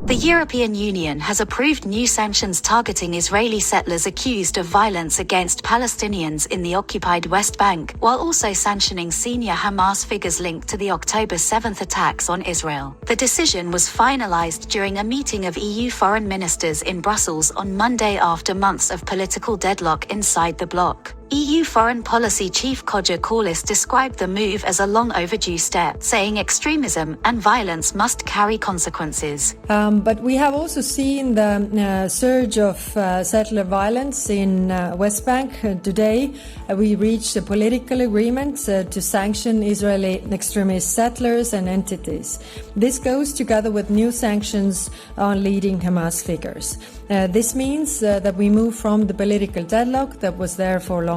The European Union has approved new sanctions targeting Israeli settlers accused of violence against Palestinians in the occupied West Bank, while also sanctioning senior Hamas figures linked to the October 7 attacks on Israel. The decision was finalized during a meeting of EU foreign ministers in Brussels on Monday after months of political deadlock inside the bloc. EU Foreign Policy Chief Kodja Corliss described the move as a long overdue step, saying extremism and violence must carry consequences. But we have also seen the surge of settler violence in West Bank. Today, we reached a political agreement to sanction Israeli extremist settlers and entities. This goes together with new sanctions on leading Hamas figures. This means that we move from the political deadlock that was there for a long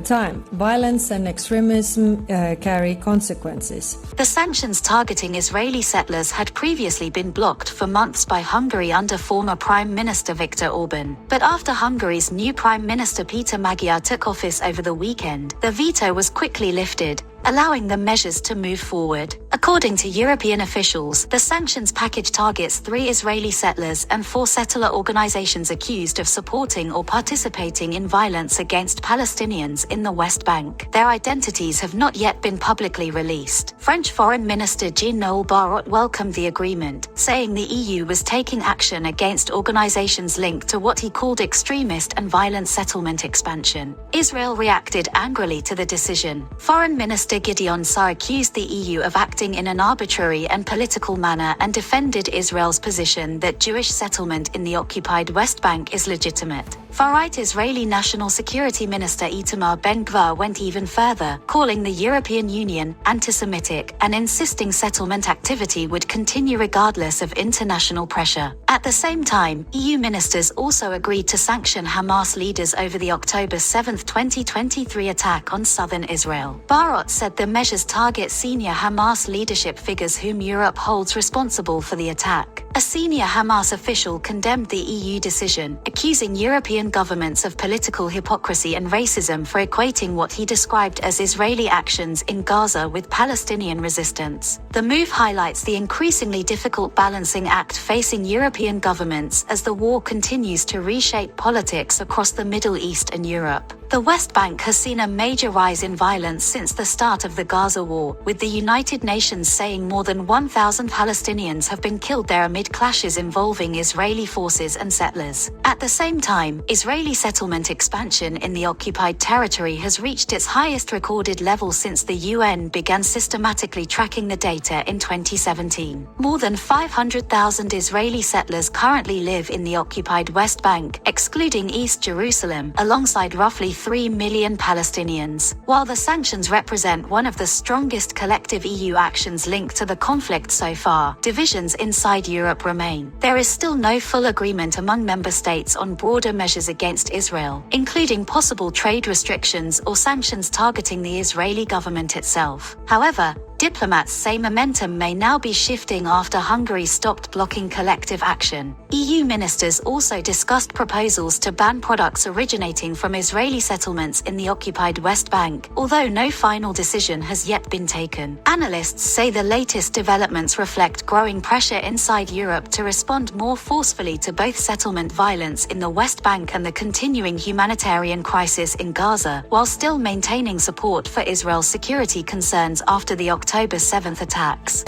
time. Violence and extremism carry consequences. The sanctions targeting Israeli settlers had previously been blocked for months by Hungary under former Prime Minister Viktor Orban. But after Hungary's new Prime Minister Peter Magyar took office over the weekend, the veto was quickly lifted, allowing the measures to move forward. According to European officials, the sanctions package targets 3 Israeli settlers and 4 settler organizations accused of supporting or participating in violence against Palestinians in the West Bank. Their identities have not yet been publicly released. French Foreign Minister Jean-Noël Barrot welcomed the agreement, saying the EU was taking action against organizations linked to what he called extremist and violent settlement expansion. Israel reacted angrily to the decision. Foreign Minister Gideon Saar accused the EU of acting in an arbitrary and political manner and defended Israel's position that Jewish settlement in the occupied West Bank is legitimate. Far-right Israeli National Security Minister Itamar Ben-Gvir went even further, calling the European Union anti-Semitic and insisting settlement activity would continue regardless of international pressure. At the same time, EU ministers also agreed to sanction Hamas leaders over the October 7, 2023 attack on southern Israel. Barrot said the measures target senior Hamas leadership figures whom Europe holds responsible for the attack. A senior Hamas official condemned the EU decision, accusing European governments of political hypocrisy and racism for equating what he described as Israeli actions in Gaza with Palestinian resistance. The move highlights the increasingly difficult balancing act facing European governments as the war continues to reshape politics across the Middle East and Europe. The West Bank has seen a major rise in violence since the start of the Gaza war, with the United Nations saying more than 1,000 Palestinians have been killed there amid clashes involving Israeli forces and settlers. At the same time, Israeli settlement expansion in the occupied territory has reached its highest recorded level since the UN began systematically tracking the data in 2017. More than 500,000 Israeli settlers currently live in the occupied West Bank, excluding East Jerusalem, alongside roughly 3 million Palestinians. While the sanctions represent one of the strongest collective EU actions linked to the conflict so far, divisions inside Europe remain. There is still no full agreement among member states on broader measures against Israel, including possible trade restrictions or sanctions targeting the Israeli government itself. However, diplomats say momentum may now be shifting after Hungary stopped blocking collective action. EU ministers also discussed proposals to ban products originating from Israeli settlements in the occupied West Bank, although no final decision has yet been taken. Analysts say the latest developments reflect growing pressure inside Europe to respond more forcefully to both settlement violence in the West Bank and the continuing humanitarian crisis in Gaza, while still maintaining support for Israel's security concerns after the October 7 attacks.